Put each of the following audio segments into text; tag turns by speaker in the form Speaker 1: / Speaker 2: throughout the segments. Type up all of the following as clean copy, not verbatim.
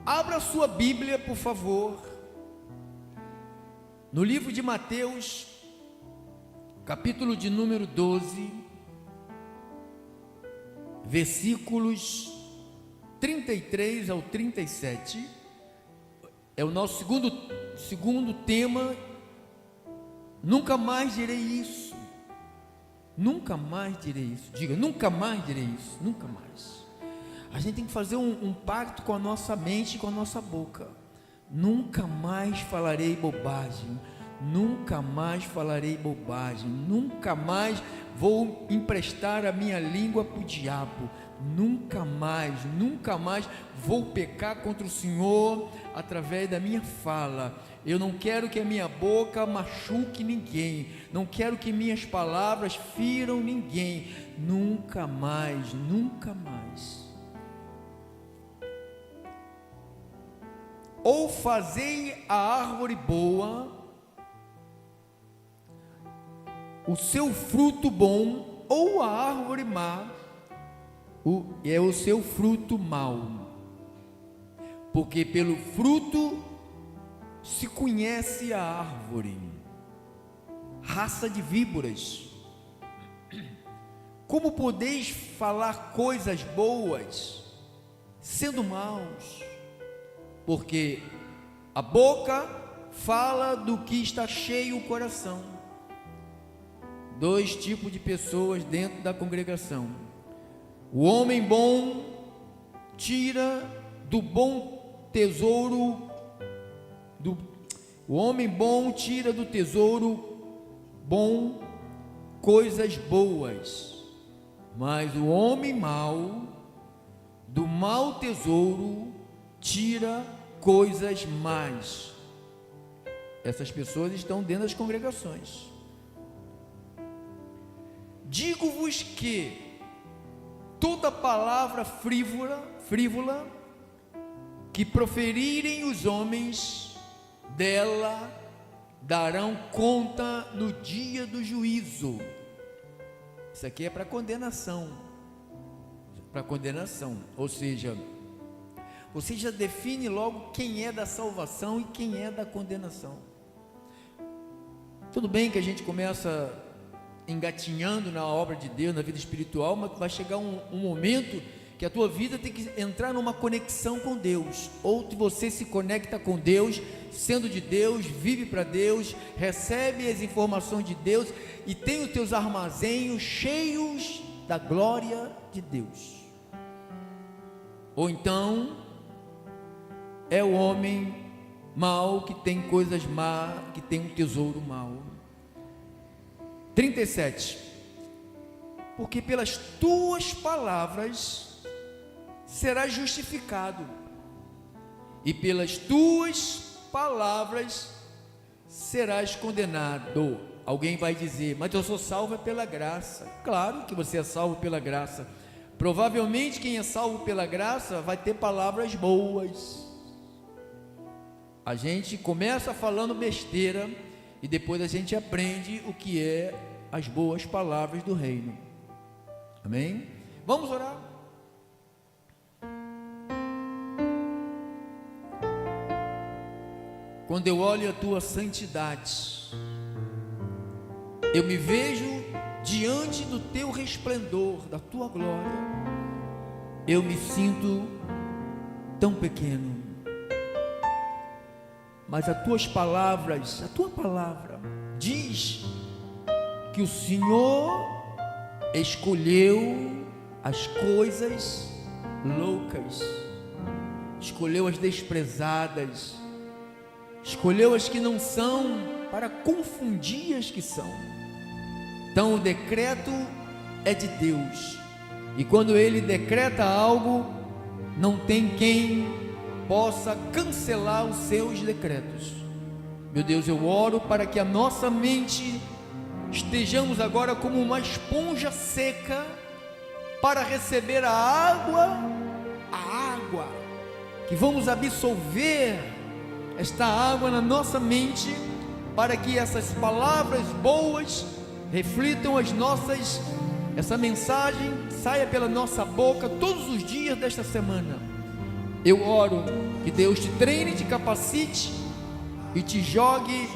Speaker 1: Abra sua Bíblia, por favor, no livro de Mateus, capítulo de número 12, versículos 33 ao 37, é o nosso segundo tema. Nunca mais direi isso, nunca mais direi isso, diga, nunca mais direi isso, nunca mais. A gente tem que fazer um pacto com a nossa mente e com a nossa boca. Nunca mais falarei bobagem, nunca mais falarei bobagem, nunca mais vou emprestar a minha língua para o diabo, nunca mais vou pecar contra o Senhor através da minha fala. Eu não quero que a minha boca machuque ninguém, não quero que minhas palavras firam ninguém, nunca mais, nunca mais. Ou fazei a árvore boa o seu fruto bom, ou a árvore má é o seu fruto mau, porque pelo fruto se conhece a árvore. Raça de víboras, como podeis falar coisas boas sendo maus? Porque a boca fala do que está cheio o coração. Dois tipos de pessoas dentro da congregação: o homem bom tira do bom tesouro, o homem bom tira do tesouro bom coisas boas, mas o homem mau do mau tesouro tira coisas más. Essas pessoas estão dentro das congregações. Digo-vos que toda palavra frívola que proferirem os homens, dela darão conta no dia do juízo. Isso aqui é para condenação, ou seja, você já define logo quem é da salvação e quem é da condenação. Tudo bem que a gente começa engatinhando na obra de Deus, na vida espiritual, mas vai chegar um momento que a tua vida tem que entrar numa conexão com Deus. Ou você se conecta com Deus, sendo de Deus, vive para Deus, recebe as informações de Deus e tem os teus armazéns cheios da glória de Deus. Ou então é o homem mau que tem coisas más, que tem um tesouro mau. 37. Porque pelas tuas palavras serás justificado, e pelas tuas palavras serás condenado. Alguém vai dizer: mas eu sou salvo pela graça. Claro que você é salvo pela graça. Provavelmente quem é salvo pela graça vai ter palavras boas. A gente começa falando besteira e depois a gente aprende o que é as boas palavras do reino. Amém? Vamos orar? Quando eu olho a tua santidade, eu me vejo diante do teu resplendor, da tua glória, eu me sinto tão pequeno. Mas as tuas palavras, a tua palavra diz que o Senhor escolheu as coisas loucas, escolheu as desprezadas, escolheu as que não são para confundir as que são. Então o decreto é de Deus, e quando Ele decreta algo, não tem quem possa cancelar os seus decretos. Meu Deus, eu oro para que a nossa mente estejamos agora como uma esponja seca para receber a água, que vamos absorver esta água na nossa mente, para que essas palavras boas reflitam essa mensagem saia pela nossa boca todos os dias desta semana. Eu oro que Deus te treine, te capacite e te jogue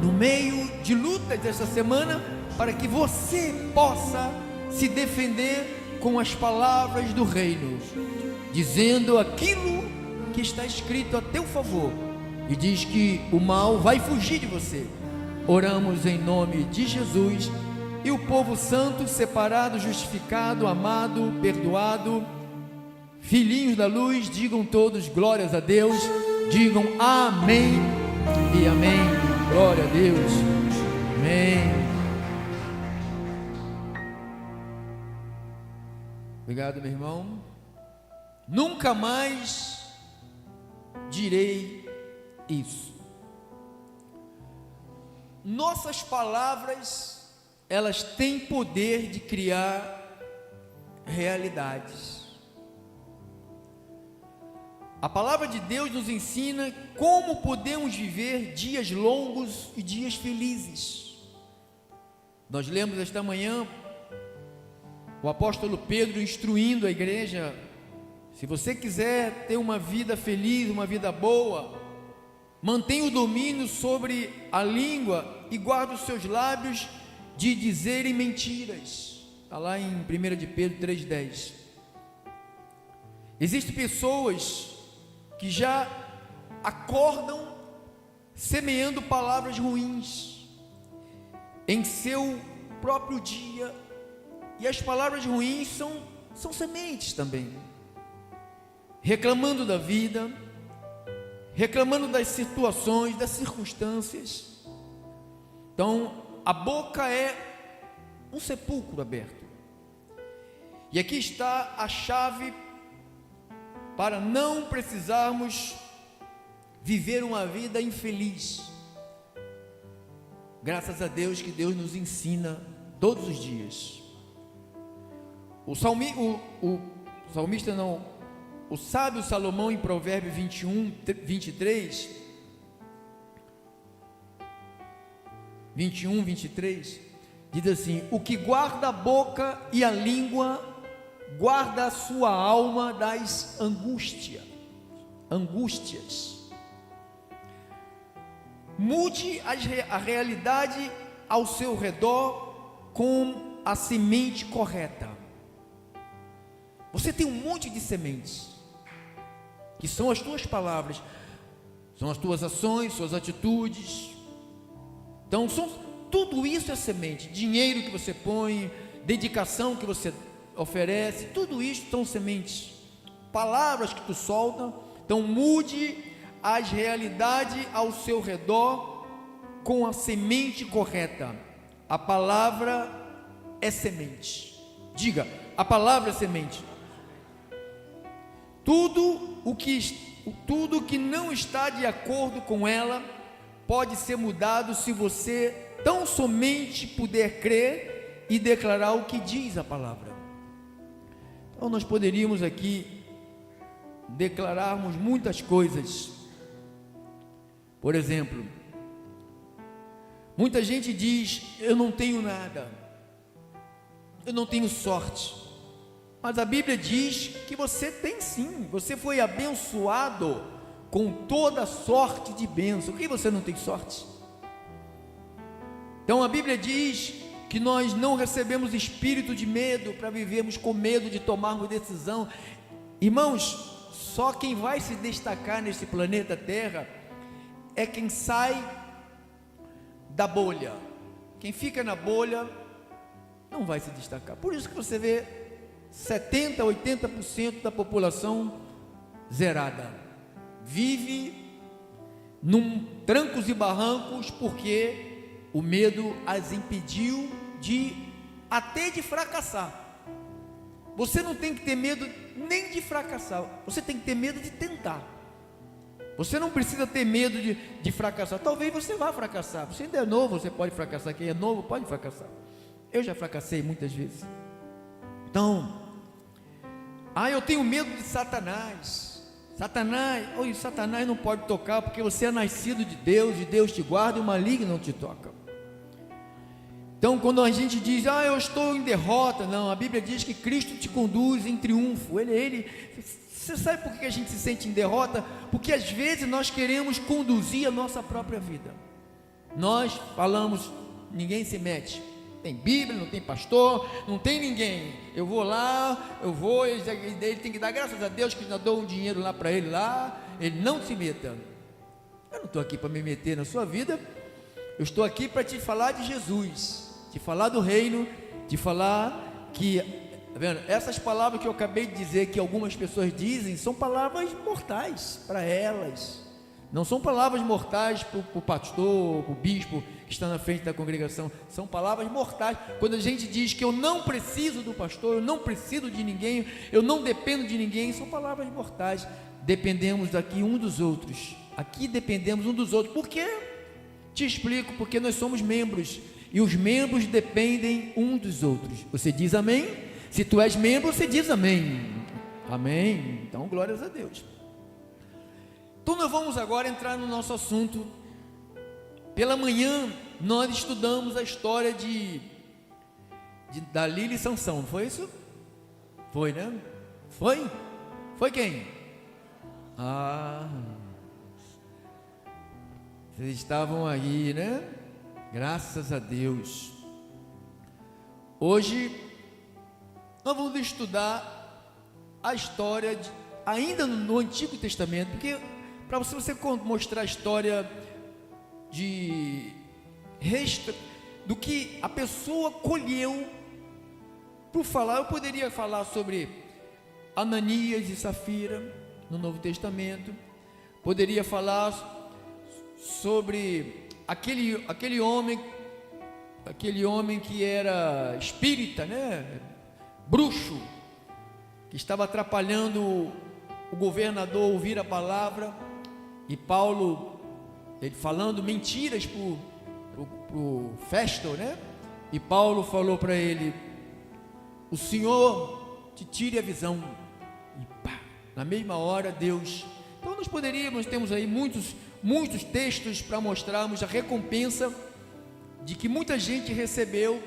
Speaker 1: no meio de lutas dessa semana, para que você possa se defender com as palavras do reino, dizendo aquilo que está escrito a teu favor, e diz que o mal vai fugir de você. Oramos em nome de Jesus, e o povo santo, separado, justificado, amado, perdoado, filhinhos da luz, digam todos glórias a Deus, digam amém e amém. Glória a Deus, amém. Obrigado, meu irmão. Nunca mais direi isso. Nossas palavras, elas têm poder de criar realidades. A palavra de Deus nos ensina como podemos viver dias longos e dias felizes. Nós lemos esta manhã o apóstolo Pedro instruindo a igreja: se você quiser ter uma vida feliz, uma vida boa, mantenha o domínio sobre a língua e guarde os seus lábios de dizerem mentiras. Está lá em 1 de Pedro 3,10. Existem pessoas que já acordam semeando palavras ruins em seu próprio dia, e as palavras ruins são sementes também, reclamando da vida, reclamando das situações, das circunstâncias. Então a boca é um sepulcro aberto, e aqui está a chave para não precisarmos viver uma vida infeliz. Graças a Deus que Deus nos ensina todos os dias. O sábio Salomão, em Provérbios 23, diz assim: o que guarda a boca e a língua, guarda a sua alma das angústias. Mude a realidade ao seu redor com a semente correta. Você tem um monte de sementes, que são as tuas palavras, são as tuas ações, suas atitudes. Então tudo isso é semente. Dinheiro que você põe, dedicação que você oferece, tudo isso são sementes, palavras que tu solta. Então mude as realidades ao seu redor com a semente correta. A palavra é semente. Diga, a palavra é semente. Tudo que não está de acordo com ela pode ser mudado se você tão somente puder crer e declarar o que diz a palavra. Então nós poderíamos aqui declararmos muitas coisas. Por exemplo, muita gente diz: eu não tenho nada, eu não tenho sorte. Mas a Bíblia diz que você tem sim. Você foi abençoado com toda sorte de bênção. Por que você não tem sorte? Então a Bíblia diz que nós não recebemos espírito de medo para vivermos com medo de tomarmos decisão. Irmãos, só quem vai se destacar nesse planeta Terra é quem sai da bolha. Quem fica na bolha não vai se destacar. Por isso que você vê 70%, 80% da população zerada, vive num trancos e barrancos, porque o medo as impediu até de fracassar. Você não tem que ter medo nem de fracassar, você tem que ter medo de tentar. Você não precisa ter medo de fracassar. Talvez você vá fracassar, você ainda é novo, você pode fracassar. Quem é novo pode fracassar. Eu já fracassei muitas vezes. Então, eu tenho medo de Satanás. Satanás não pode tocar, porque você é nascido de Deus, e Deus te guarda e o maligno não te toca. Então quando a gente diz: eu estou em derrota, não, a Bíblia diz que Cristo te conduz em triunfo. Ele Você sabe por que a gente se sente em derrota? Porque às vezes nós queremos conduzir a nossa própria vida. Nós falamos, ninguém se mete. Tem Bíblia, não tem pastor, não tem ninguém. Eu vou lá, ele tem que dar graças a Deus que já dou um dinheiro lá para ele lá. Ele não se meta. Eu não estou aqui para me meter na sua vida. Eu estou aqui para te falar de Jesus, te falar do reino, te falar que, tá vendo? Essas palavras que eu acabei de dizer, que algumas pessoas dizem, são palavras mortais para elas. Não são palavras mortais para o pastor, para o bispo que está na frente da congregação. São palavras mortais. Quando a gente diz que eu não preciso do pastor, eu não preciso de ninguém, eu não dependo de ninguém, são palavras mortais. Dependemos daqui um dos outros. Aqui dependemos um dos outros. Por quê? Te explico, porque nós somos membros. E os membros dependem um dos outros. Você diz amém? Se tu és membro, você diz amém. Amém. Então, glórias a Deus. Então nós vamos agora entrar no nosso assunto. Pela manhã nós estudamos a história de Dalila e Sansão, não foi isso? Foi, né? Foi? Foi quem? Vocês estavam aí, né? Graças a Deus. Hoje nós vamos estudar a história ainda no Antigo Testamento, porque para você mostrar a história do que a pessoa colheu. Por falar, eu poderia falar sobre Ananias e Safira no Novo Testamento, poderia falar sobre aquele homem que era espírita, né? Bruxo, que estava atrapalhando o governador ouvir a palavra. E Paulo, ele falando mentiras para o Festo, né? E Paulo falou para ele: o Senhor te tire a visão. E pá, na mesma hora Deus. Então nós temos aí muitos textos para mostrarmos a recompensa de que muita gente recebeu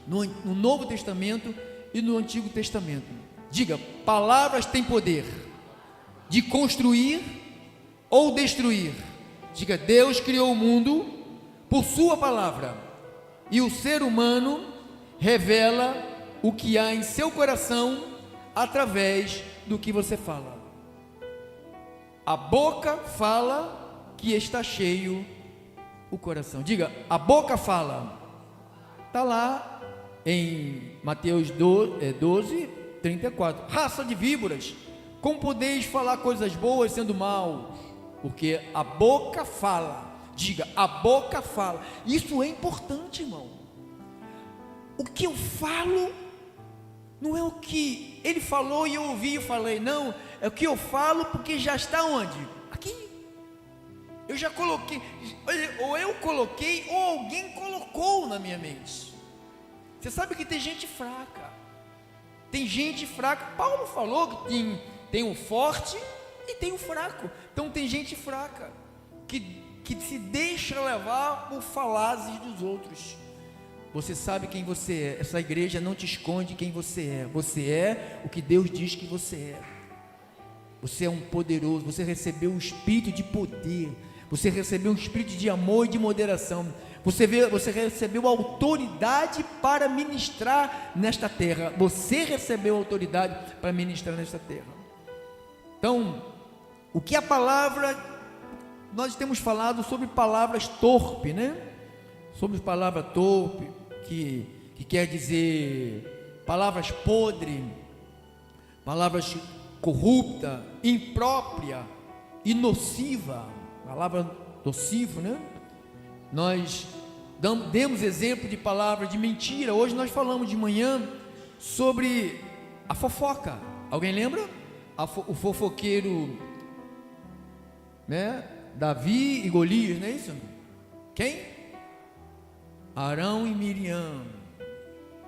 Speaker 1: no Novo Testamento e no Antigo Testamento. Diga: palavras têm poder de construir ou destruir. Diga: Deus criou o mundo por sua palavra, e o ser humano revela o que há em seu coração através do que você fala. A boca fala que está cheio o coração. Diga: a boca fala. Está lá em Mateus 12, 34. Raça de víboras, como podeis falar coisas boas sendo maus? Porque a boca fala. Diga: a boca fala. Isso é importante, irmão. O que eu falo não é o que ele falou e eu ouvi e falei, não. É o que eu falo porque já está onde? Aqui. Eu já coloquei, ou eu coloquei, ou alguém colocou na minha mente. Você sabe que tem gente fraca. Tem gente fraca. Paulo falou que tem um forte e tem um fraco. Então tem gente fraca que se deixa levar por falácias dos outros. Você sabe quem você é. Essa igreja não te esconde quem você é. Você é o que Deus diz que você é. Você é um poderoso. Você recebeu um espírito de poder. Você recebeu um espírito de amor e de moderação. Você recebeu autoridade para ministrar nesta terra. Você recebeu autoridade para ministrar nesta terra. Então, o que a palavra... Nós temos falado sobre palavras torpe, né? Sobre palavra torpe, que quer dizer palavras podres, palavras corrupta, imprópria e nociva. Palavra nocivo, né? Nós demos exemplo de palavra de mentira. Hoje nós falamos de manhã sobre a fofoca. Alguém lembra? O fofoqueiro, né? Davi e Golias, não é isso? Quem? Arão e Miriam.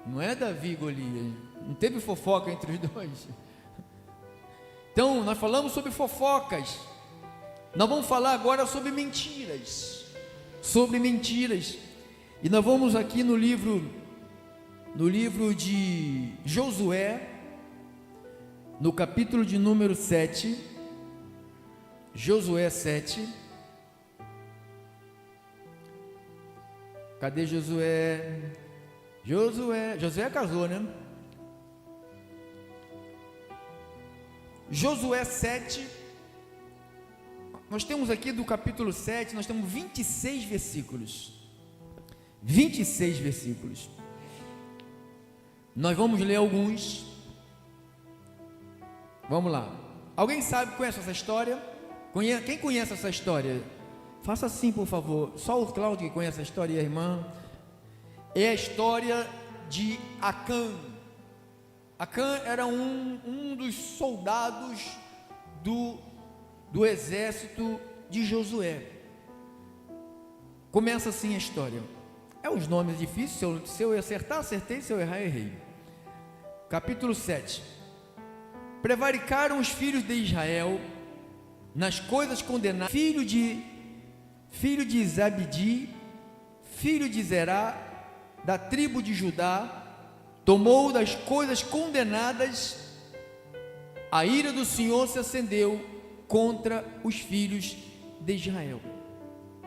Speaker 1: Não é Davi e Golias. Não teve fofoca entre os dois. Então, nós falamos sobre fofocas. Nós vamos falar agora sobre mentiras. Sobre mentiras. E nós vamos aqui no livro de Josué, no capítulo de número 7, Josué 7. Cadê Josué? Josué casou, né? Josué 7. Nós temos aqui do capítulo 7, nós temos 26 versículos. 26 versículos. Nós vamos ler alguns. Vamos lá. Alguém conhece essa história? Quem conhece essa história? Faça assim, por favor. Só o Cláudio que conhece a história, e a irmã. É a história de Acã. Acã era um dos soldados do exército de Josué. Começa assim a história. É uns nomes difíceis, se eu acertar, acertei, se eu errar, errei. Capítulo 7. Prevaricaram os filhos de Israel nas coisas condenadas. Filho de Zabdi, filho de Zerá, da tribo de Judá, tomou das coisas condenadas, a ira do Senhor se acendeu contra os filhos de Israel.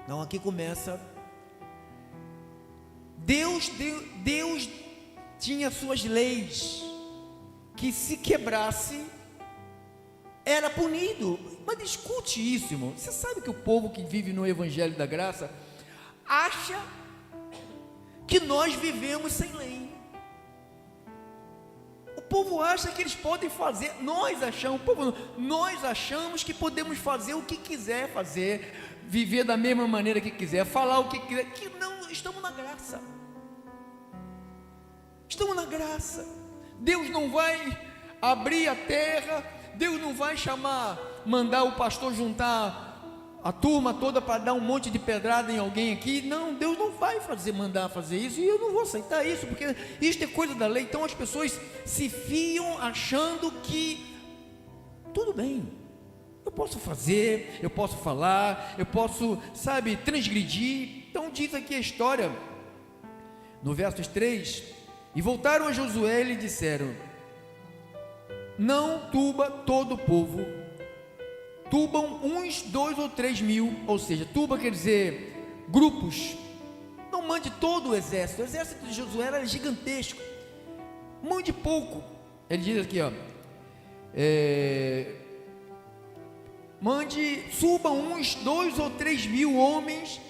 Speaker 1: Então aqui começa. Deus tinha suas leis, que se quebrasse, era punido. Mas discute isso, irmão. Você sabe que o povo que vive no Evangelho da Graça acha que nós vivemos sem lei. O povo acha que eles podem fazer, nós achamos que podemos fazer o que quiser fazer, viver da mesma maneira que quiser, falar o que quiser, que não, estamos na graça. Estamos na graça. Deus não vai abrir a terra, Deus não vai mandar o pastor juntar a turma toda para dar um monte de pedrada em alguém aqui. Não, Deus não vai mandar fazer isso, e eu não vou aceitar isso, porque isso é coisa da lei. Então as pessoas se fiam achando que tudo bem, eu posso fazer, eu posso falar, eu posso, transgredir. Então diz aqui a história, no versos 3, e voltaram a Josué e lhe disseram: não tuba todo o povo, tubam uns 2 ou 3 mil, ou seja, tuba quer dizer grupos, não mande todo o exército de Josué era gigantesco, mande pouco. Ele diz aqui, subam uns 2 ou 3 mil homens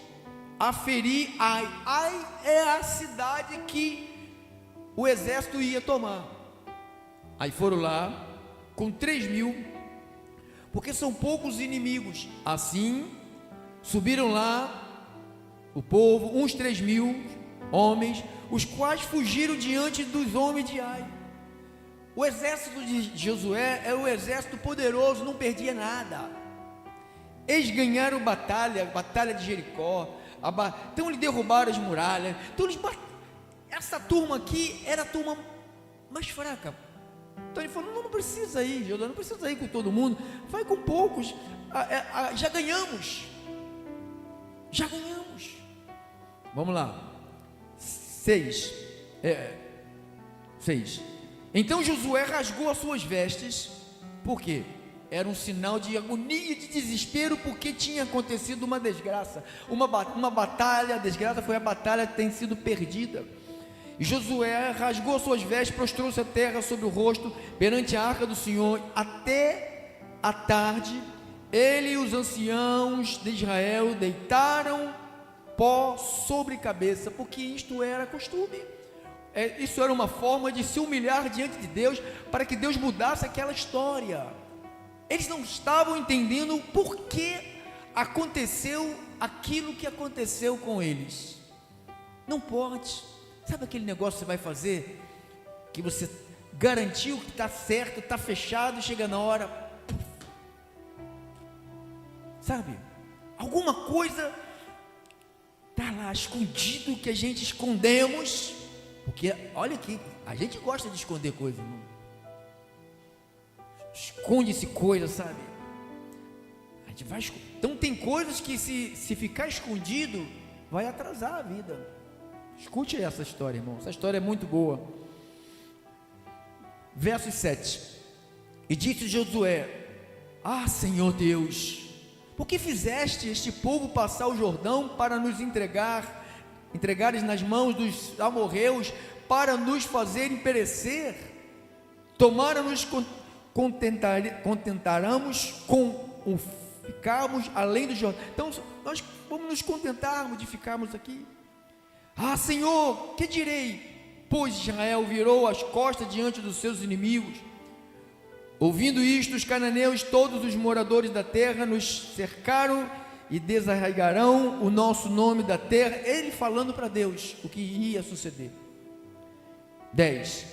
Speaker 1: a ferir Ai. Ai é a cidade que o exército ia tomar. Aí foram lá com 3 mil, porque são poucos inimigos. Assim subiram lá o povo, uns 3 mil homens, os quais fugiram diante dos homens de Ai. O exército de Josué era um exército poderoso, não perdia nada. Eles ganharam batalha de Jericó. Então eles derrubaram as muralhas. Então essa turma aqui era a turma mais fraca. Então ele falou: não precisa ir, Josué, não precisa ir com todo mundo, vai com poucos. Já ganhamos. Vamos lá. 6. Então Josué rasgou as suas vestes. Por quê? Era um sinal de agonia, de desespero, porque tinha acontecido uma desgraça, uma batalha. A desgraça foi a batalha que tem sido perdida. E Josué rasgou suas vestes, prostrou-se a terra sobre o rosto perante a arca do Senhor até a tarde. Ele e os anciãos de Israel deitaram pó sobre cabeça, porque isto era costume. Isso era uma forma de se humilhar diante de Deus, para que Deus mudasse aquela história. Eles não estavam entendendo por que aconteceu aquilo que aconteceu com eles. Não pode. Sabe aquele negócio que você vai fazer, que você garantiu que está certo, está fechado, e chega na hora, alguma coisa está lá escondido, que a gente escondemos, porque olha aqui, a gente gosta de esconder coisa, irmão. Esconde-se coisa, a gente vai. Então tem coisas que se ficar escondido, vai atrasar a vida. Escute essa história, irmão. Essa história é muito boa. Verso 7. E disse Josué: Ah, Senhor Deus, por que fizeste este povo passar o Jordão para nos entregares nas mãos dos amorreus, para nos fazerem perecer? Tomara nos contentaremos com o ficarmos além do Jordão. Então nós vamos nos contentarmos de ficarmos aqui. Ah, Senhor, que direi? Pois Israel virou as costas diante dos seus inimigos. Ouvindo isto, os cananeus, todos os moradores da terra, nos cercaram e desarraigarão o nosso nome da terra. Ele falando para Deus o que ia suceder. 10.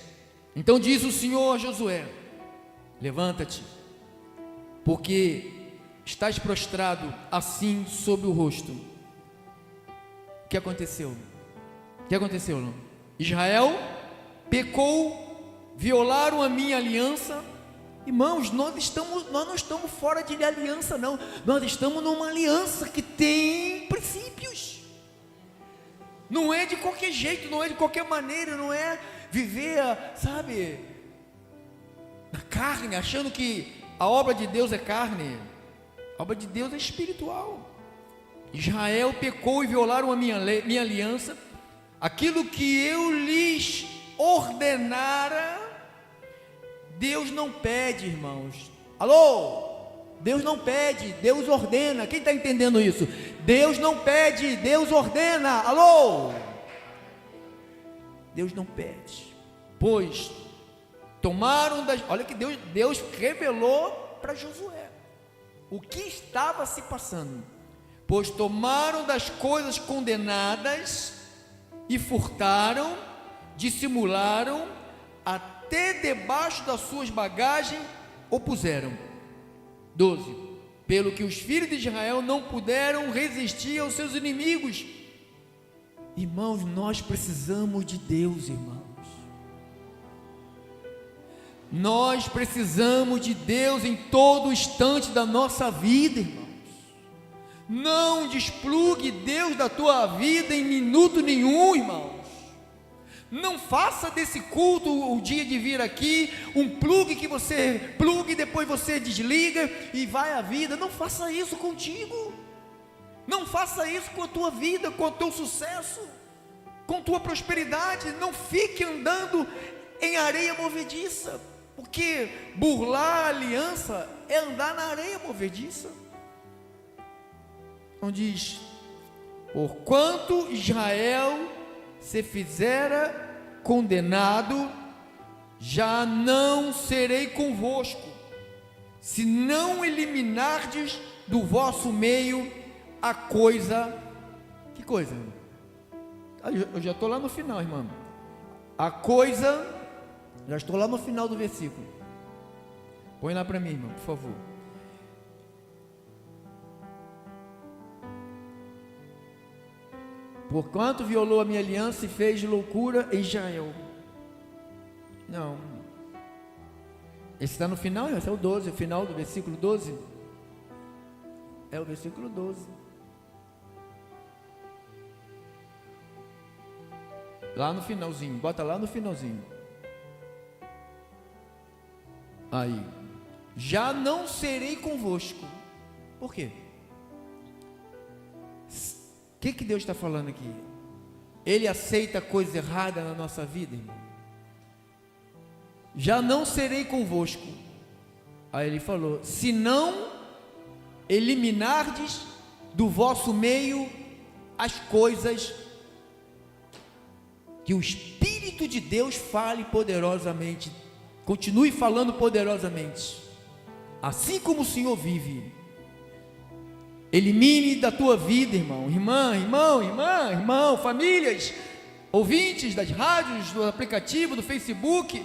Speaker 1: Então disse o Senhor a Josué: Levanta-te, porque estás prostrado assim sobre o rosto. O que aconteceu? O que aconteceu, não? Israel pecou, violaram a minha aliança. Irmãos, nós não estamos fora de aliança, não. Nós estamos numa aliança que tem princípios. Não é de qualquer jeito, não é de qualquer maneira, não é viver, sabe, na carne, achando que a obra de Deus é carne. A obra de Deus é espiritual. Israel pecou e violaram a minha aliança. Aquilo que eu lhes ordenara. Deus não pede, irmãos. Alô? Deus não pede, Deus ordena. Quem está entendendo isso? Deus não pede, Deus ordena. Alô? Deus não pede. Pois tomaram das... Olha que Deus revelou para Josué o que estava se passando. Pois tomaram das coisas condenadas e furtaram, dissimularam, até debaixo das suas bagagens o puseram. 12. Pelo que os filhos de Israel não puderam resistir aos seus inimigos. Irmãos, nós precisamos de Deus, irmãos. Nós precisamos de Deus em todo instante da nossa vida, irmãos. Não desplugue Deus da tua vida em minuto nenhum, irmãos. Não faça desse culto, o dia de vir aqui, um plugue que você plugue, depois você desliga e vai à vida. Não faça isso contigo. Não faça isso com a tua vida, com o teu sucesso, com a tua prosperidade. Não fique andando em areia movediça, porque burlar a aliança é andar na areia movediça. Então diz: porquanto Israel se fizera condenado, já não serei convosco, se não eliminardes do vosso meio a coisa. Que coisa? Eu já estou lá no final, irmão. A coisa, já estou lá no final do versículo. Põe lá para mim, irmão, por favor. Porquanto violou a minha aliança e fez loucura em Israel. Não. Esse está no final, esse é o 12, o final do versículo 12. É o versículo 12. Lá no finalzinho, bota lá no finalzinho. Aí. Já não serei convosco. Por quê? O que Deus está falando aqui? Ele aceita coisa errada na nossa vida, irmão? Já não serei convosco. Aí ele falou: se não eliminardes do vosso meio as coisas. Que o Espírito de Deus fale poderosamente, continue falando poderosamente, assim como o Senhor vive. Elimine da tua vida, irmão, irmão, famílias, ouvintes das rádios, do aplicativo, do Facebook.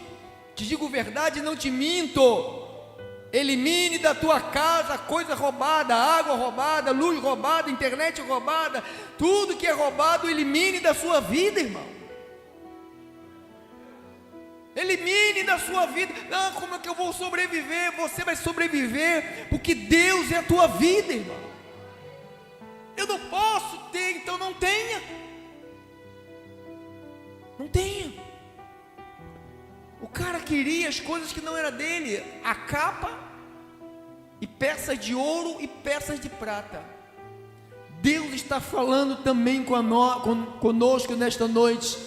Speaker 1: Te digo verdade, não te minto. Elimine da tua casa coisa roubada, água roubada, luz roubada, internet roubada, tudo que é roubado, elimine da sua vida, irmão. Elimine da sua vida. Não, como é que eu vou sobreviver? Você vai sobreviver porque Deus é a tua vida, irmão. Eu não posso ter, então não tenha. Não tenha. O cara queria as coisas que não era dele, a capa e peças de ouro e peças de prata. Deus está falando também conosco nesta noite.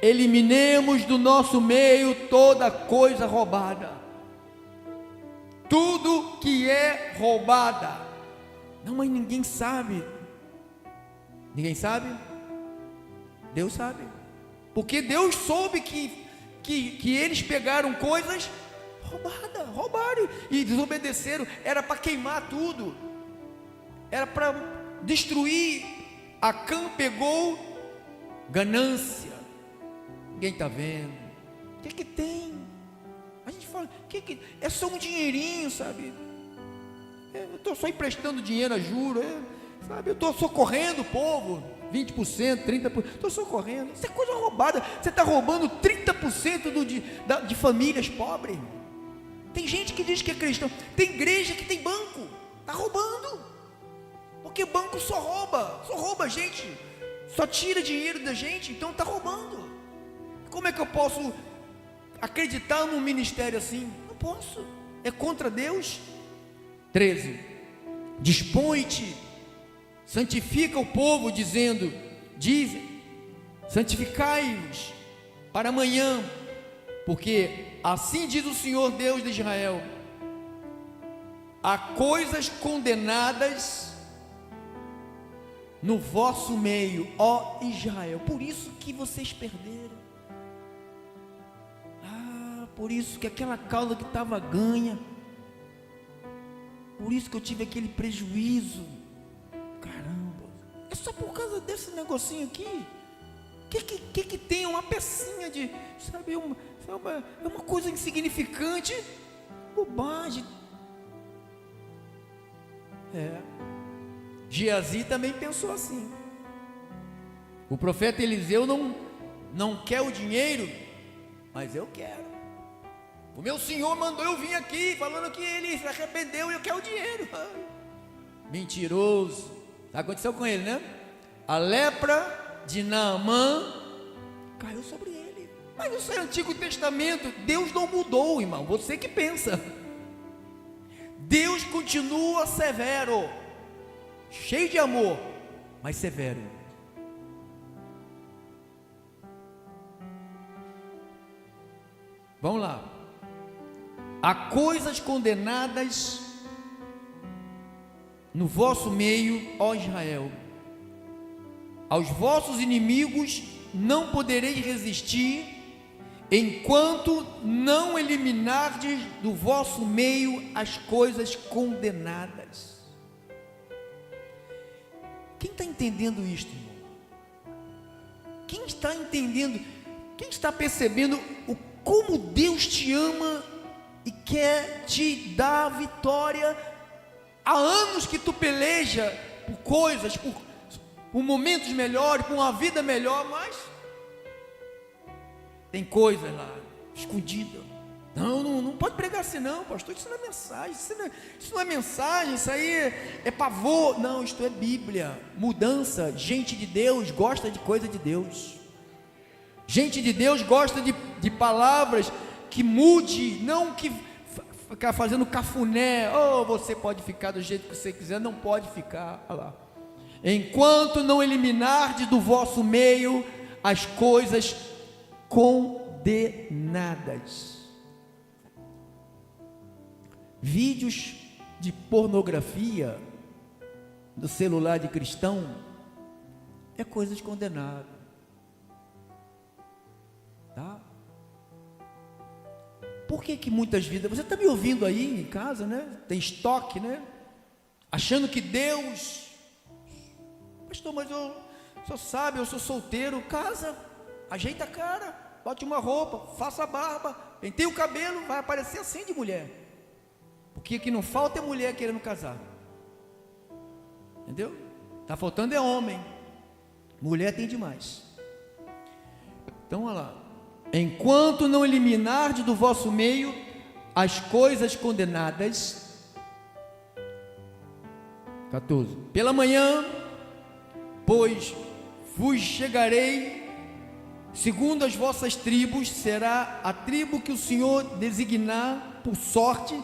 Speaker 1: Eliminemos do nosso meio toda coisa roubada, tudo que é roubada. Não, mas ninguém sabe. Ninguém sabe? Deus sabe, porque Deus soube que eles pegaram coisas roubaram e desobedeceram. Era para queimar tudo, era para destruir. Acã pegou ganância. Ninguém está vendo. O que tem? A gente fala, é só um dinheirinho, sabe? Eu estou só emprestando dinheiro a juros, sabe? Eu estou socorrendo o povo, 20%, 30%, estou socorrendo. Isso é coisa roubada. Você está roubando 30% de famílias pobres. Tem gente que diz que é cristão, tem igreja que tem banco, está roubando, porque banco só rouba gente, só tira dinheiro da gente, então está roubando. Como é que eu posso acreditar num ministério assim? Não posso, é contra Deus. 13, dispõe-te, santifica o povo, dizem, santificai-os para amanhã, porque assim diz o Senhor Deus de Israel: há coisas condenadas no vosso meio, ó Israel. Por isso que vocês perderam. Por isso que aquela causa que estava ganha, por isso que eu tive aquele prejuízo. Caramba, é só por causa desse negocinho aqui. Que tem uma pecinha de, sabe, é uma coisa insignificante, bobagem. Geazi também pensou assim. O profeta Eliseu não quer o dinheiro, mas eu quero. O meu senhor mandou eu vir aqui, falando que ele se arrependeu e eu quero o dinheiro. Mentiroso. Sabe o que aconteceu com ele, né? A lepra de Naamã caiu sobre ele. Mas isso é Antigo Testamento. Deus não mudou, irmão. Você que pensa. Deus continua severo, cheio de amor, mas severo. Vamos lá. Há coisas condenadas no vosso meio, ó Israel. Aos vossos inimigos não podereis resistir, enquanto não eliminardes do vosso meio as coisas condenadas. Quem está entendendo isto, irmão? Quem está entendendo? Quem está percebendo como Deus te ama e quer te dar vitória? Há anos que tu peleja por coisas, por momentos melhores, por uma vida melhor, mas tem coisas lá escondidas. Não pode pregar assim não, pastor. Isso não é mensagem, isso não é mensagem, isso aí é pavor. Não, isto é Bíblia. Mudança. Gente de Deus gosta de coisa de Deus. Gente de Deus gosta de palavras que mude, não que ficar fazendo cafuné. Você pode ficar do jeito que você quiser. Não pode ficar. Olha lá. Enquanto não eliminardes do vosso meio as coisas condenadas. Vídeos de pornografia do celular de cristão é coisas condenadas, tá? Por que muitas vidas, você está me ouvindo aí em casa, né? Tem estoque, né? Achando que Deus, pastor, mas eu só sabe, eu sou solteiro. Casa, ajeita a cara, bote uma roupa, faça a barba, penteie o cabelo, vai aparecer assim de mulher. Porque o que não falta é mulher querendo casar. Entendeu? Está faltando é homem. Mulher tem demais. Então olha lá. Enquanto não eliminardes do vosso meio as coisas condenadas. 14. Pela manhã, pois vos chegarei segundo as vossas tribos, será a tribo que o Senhor designar por sorte,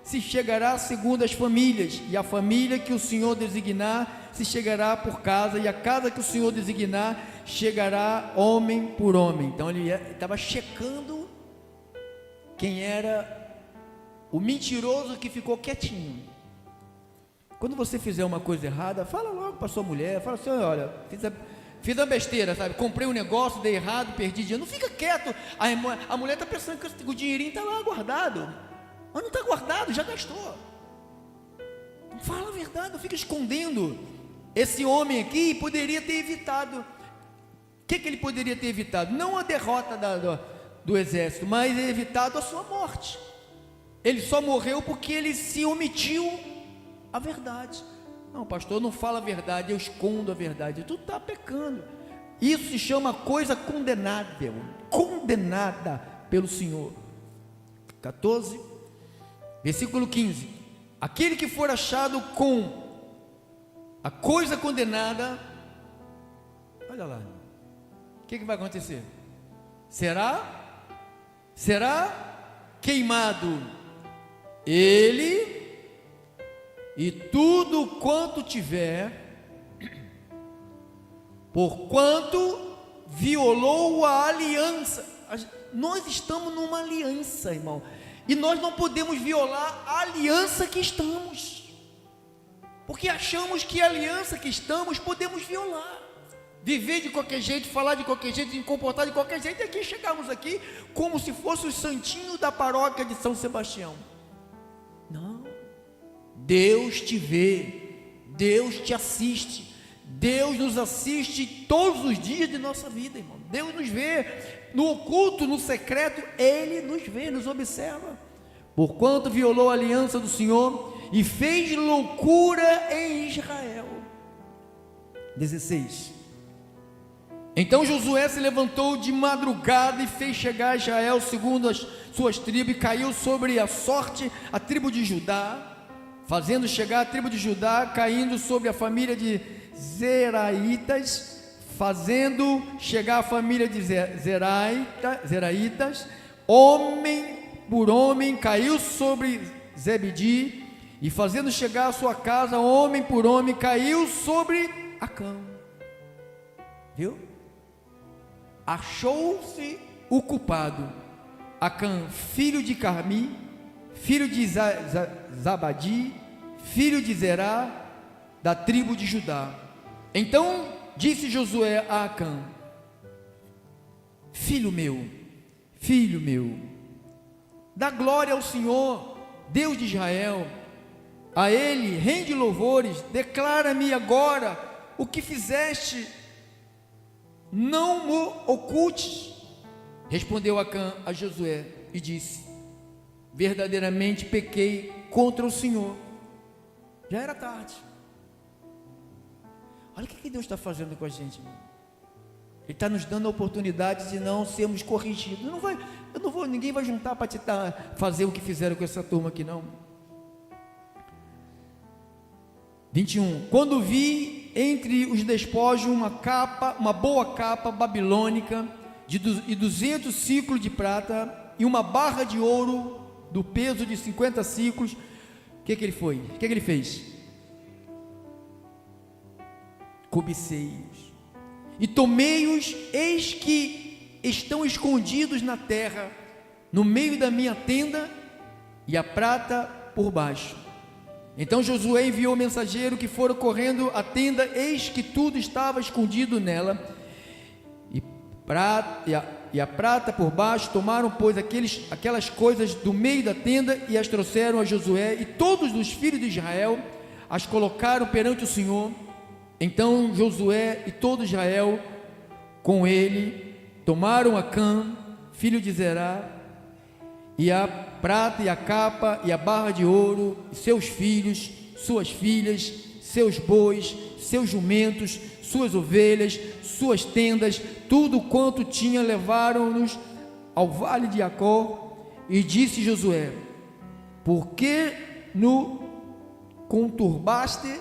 Speaker 1: se chegará segundo as famílias, e a família que o Senhor designar, se chegará por casa, e a casa que o Senhor designar, chegará homem por homem. Então ele estava checando quem era o mentiroso que ficou quietinho. Quando você fizer uma coisa errada, fala logo para sua mulher, fala assim: olha, fiz a besteira, sabe? Comprei um negócio, dei errado, perdi dinheiro. Não fica quieto. A mulher está pensando que o dinheirinho está lá guardado, mas não está guardado, já gastou. Fala a verdade, não fica escondendo. Esse homem aqui poderia ter evitado. O que ele poderia ter evitado? Não a derrota do exército, mas evitado a sua morte. Ele só morreu porque ele se omitiu a verdade. Não, pastor, não fala a verdade, eu escondo a verdade. Tu está pecando. Isso se chama coisa condenável, condenada pelo Senhor. 14, versículo 15: aquele que for achado com a coisa condenada, olha lá, o que vai acontecer? Será queimado ele e tudo quanto tiver, porquanto violou a aliança. Nós estamos numa aliança, irmão, e nós não podemos violar a aliança que estamos, porque achamos que a aliança que estamos podemos violar, viver de qualquer jeito, falar de qualquer jeito, se comportar de qualquer jeito, e aqui chegamos aqui como se fosse o santinho da paróquia de São Sebastião. Não, Deus te vê, Deus te assiste, Deus nos assiste todos os dias de nossa vida, irmão. Deus nos vê no oculto, no secreto, Ele nos vê, nos observa. Porquanto violou a aliança do Senhor e fez loucura em Israel. 16. Então Josué se levantou de madrugada e fez chegar a Israel segundo as suas tribos, e caiu sobre a sorte a tribo de Judá, fazendo chegar a tribo de Judá, caindo sobre a família de Zeraitas, fazendo chegar a família de Zeraitas, homem por homem, caiu sobre Zebedi, e fazendo chegar a sua casa, homem por homem, caiu sobre Acã. Viu? Achou-se o culpado, Acã, filho de Carmi, filho de Zabadi, filho de Zerá, da tribo de Judá. Então disse Josué a Acã: filho meu, dá glória ao Senhor, Deus de Israel, a Ele rende louvores, declara-me agora o que fizeste, não me ocultes. Respondeu Acã a Josué e disse: verdadeiramente pequei contra o Senhor. Já era tarde. Olha o que Deus está fazendo com a gente, irmão. Ele está nos dando a oportunidade de não sermos corrigidos. Ninguém vai juntar para fazer o que fizeram com essa turma aqui, não. 21. Quando vi entre os despojos uma boa capa babilônica e 200 ciclos de prata e uma barra de ouro do peso de 50 ciclos, o que ele fez? Cobicei-os e tomei-os, eis que estão escondidos na terra, no meio da minha tenda, e a prata por baixo. Então Josué enviou o mensageiro, que foram correndo à tenda, eis que tudo estava escondido nela, e a prata por baixo. Tomaram, pois, aquelas coisas do meio da tenda e as trouxeram a Josué, e todos os filhos de Israel as colocaram perante o Senhor. Então Josué e todo Israel com ele tomaram Acã, filho de Zerá, e a prata e a capa e a barra de ouro, e seus filhos, suas filhas, seus bois, seus jumentos, suas ovelhas, suas tendas, tudo quanto tinha, levaram-nos ao vale de Jacó. E disse Josué: por que no conturbaste?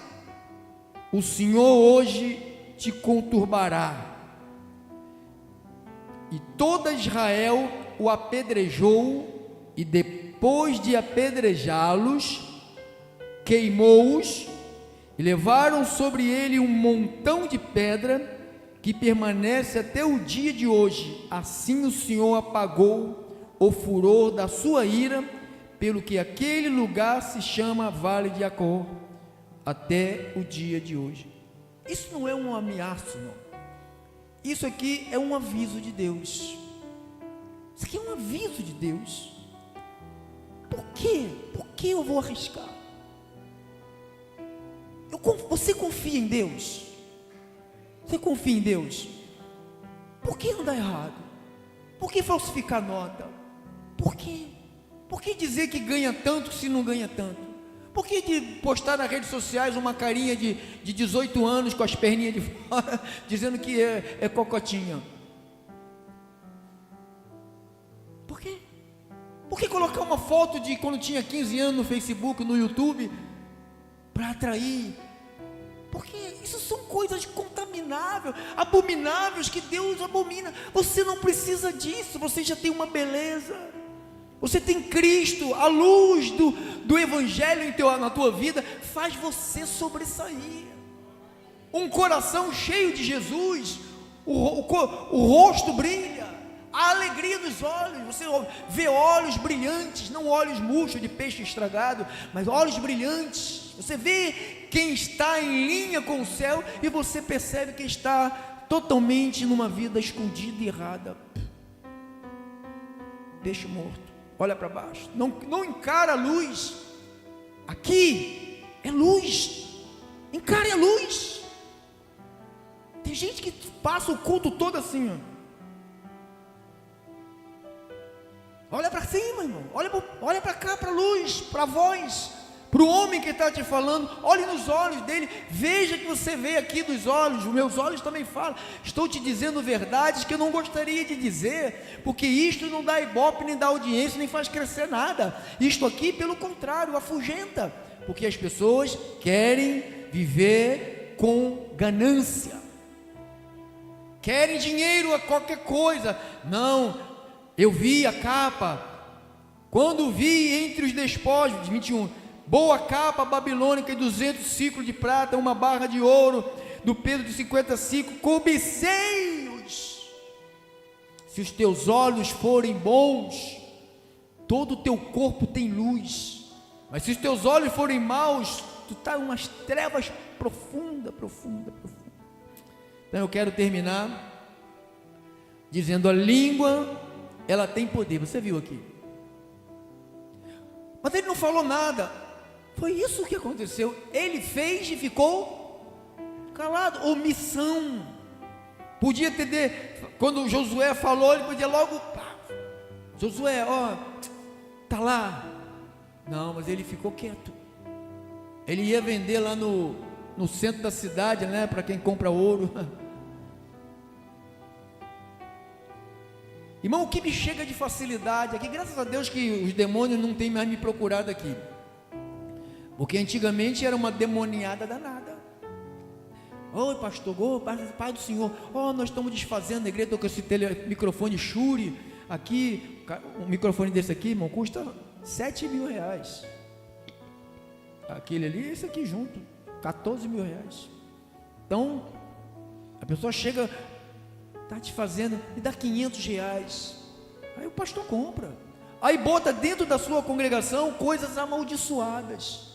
Speaker 1: O Senhor hoje te conturbará. E toda Israel o apedrejou, e depois de apedrejá-los, queimou-os, e levaram sobre ele um montão de pedra, que permanece até o dia de hoje. Assim o Senhor apagou o furor da sua ira, pelo que aquele lugar se chama Vale de Acor, até o dia de hoje. Isso não é um ameaço, não. Isso aqui é um aviso de Deus. Isso aqui é um aviso de Deus. Por quê? Por que eu vou arriscar? Você confia em Deus? Você confia em Deus? Por que andar errado? Por que falsificar nota? Por quê? Por que dizer que ganha tanto se não ganha tanto? Por que de postar nas redes sociais uma carinha de 18 anos com as perninhas de fora, dizendo que é cocotinha? Por quê? Por que colocar uma foto de quando tinha 15 anos no Facebook, no YouTube, para atrair? Porque isso são coisas contamináveis, abomináveis, que Deus abomina. Você não precisa disso, você já tem uma beleza. Você tem Cristo, a luz do Evangelho na tua vida faz você sobressair. Um coração cheio de Jesus, o rosto brilha, a alegria nos olhos. Você vê olhos brilhantes, não olhos murchos de peixe estragado, mas olhos brilhantes. Você vê quem está em linha com o céu e você percebe que está totalmente numa vida escondida e errada. Peixe morto. Olha para baixo, não encara a luz. Aqui é luz, encare a luz. Tem gente que passa o culto todo assim, ó. Olha para cima, irmão, olha para cá, para a luz, para a voz, para o homem que está te falando. Olhe nos olhos dele, veja que você vê aqui dos olhos. Os meus olhos também falam. Estou te dizendo verdades que eu não gostaria de dizer, porque isto não dá ibope, nem dá audiência, nem faz crescer nada. Isto aqui, pelo contrário, afugenta, porque as pessoas querem viver com ganância, querem dinheiro a qualquer coisa. Não, eu vi a capa, quando vi entre os despojos, de 21, boa capa babilônica e 200 ciclos de prata, uma barra de ouro, do peso de 50 ciclos, cobicei-os. Se os teus olhos forem bons, todo o teu corpo tem luz, mas se os teus olhos forem maus, tu está em umas trevas profunda. Então eu quero terminar dizendo: a língua, ela tem poder. Você viu aqui, mas ele não falou nada. Foi isso que aconteceu. Ele fez e ficou calado. Omissão. Podia ter, quando Josué falou, ele podia logo, Josué, tá lá. Não, mas ele ficou quieto. Ele ia vender lá no centro da cidade, né, para quem compra ouro. Irmão, o que me chega de facilidade aqui, graças a Deus que os demônios não têm mais me procurado aqui, porque antigamente era uma demoniada danada. Oi pastor, pai do Senhor, nós estamos desfazendo a igreja. Estou com esse microfone Shure aqui, um microfone desse aqui, irmão, custa 7 mil reais. Aquele ali, esse aqui junto, 14 mil reais. Então, a pessoa chega, está te fazendo, me dá 500 reais. Aí o pastor compra. Aí bota dentro da sua congregação coisas amaldiçoadas.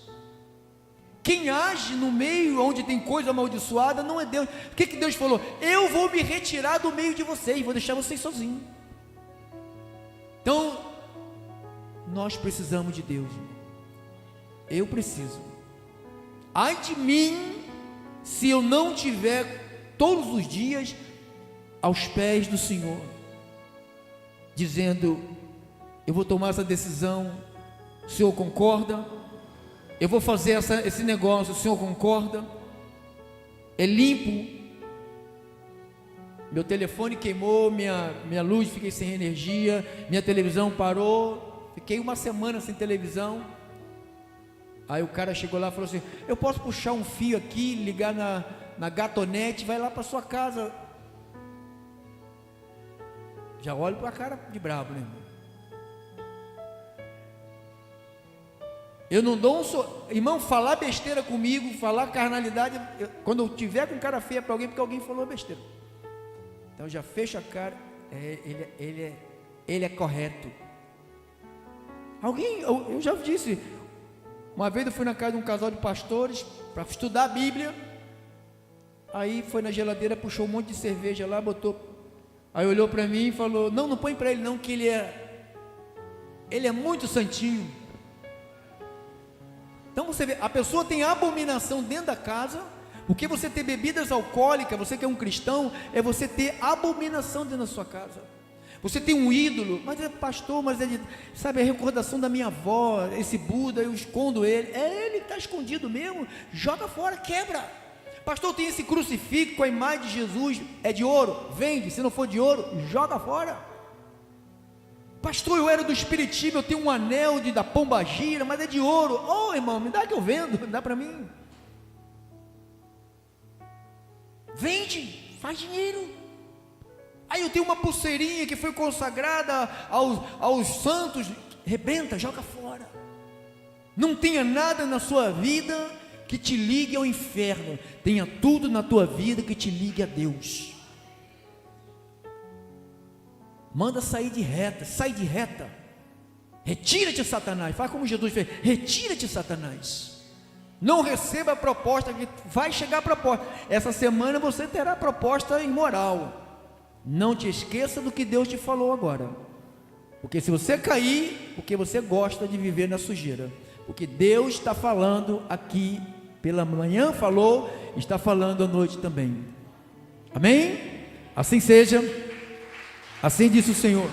Speaker 1: Quem age no meio onde tem coisa amaldiçoada não é Deus. O que Deus falou? Eu vou me retirar do meio de vocês, vou deixar vocês sozinhos. Então, nós precisamos de Deus, irmão. Eu preciso. Ai de mim, se eu não tiver todos os dias aos pés do Senhor, dizendo: eu vou tomar essa decisão, o Senhor concorda? Eu vou fazer esse negócio, o Senhor concorda? É limpo? Meu telefone queimou, minha luz, fiquei sem energia, minha televisão parou, fiquei uma semana sem televisão. Aí o cara chegou lá e falou assim: eu posso puxar um fio aqui, ligar na gatonete, vai lá para sua casa. Já olho para a cara de brabo, né, irmão? Eu não dou irmão, falar besteira comigo, falar carnalidade, quando eu tiver com cara feia para alguém, porque alguém falou besteira. Então já fecha a cara, ele é correto. Eu já disse, uma vez eu fui na casa de um casal de pastores para estudar a Bíblia. Aí foi na geladeira, puxou um monte de cerveja lá, botou. Aí olhou para mim e falou: não põe para ele não, que ele é muito santinho. Então você vê, a pessoa tem abominação dentro da casa, porque você ter bebidas alcoólicas, você que é um cristão, é você ter abominação dentro da sua casa. Você tem um ídolo, mas é pastor, mas sabe, a recordação da minha avó, esse Buda, eu escondo ele. Ele está escondido mesmo, joga fora, quebra. Pastor, tem esse crucifixo com a imagem de Jesus, é de ouro, vende. Se não for de ouro, joga fora. Pastor, eu era do espiritismo, eu tenho um anel da pombagira, mas é de ouro. Irmão, me dá que eu vendo, dá para mim. Vende, faz dinheiro. Aí eu tenho uma pulseirinha que foi consagrada aos santos, rebenta, joga fora. Não tenha nada na sua vida que te ligue ao inferno, tenha tudo na tua vida que te ligue a Deus. Manda sair de reta, sai de reta, retira-te Satanás, faz como Jesus fez, retira-te Satanás, não receba a proposta, que vai chegar a proposta, essa semana você terá proposta imoral, não te esqueça do que Deus te falou agora, porque se você cair, porque você gosta de viver na sujeira, porque Deus está falando aqui, pela manhã falou, está falando à noite também, amém? Assim seja, assim disse o Senhor.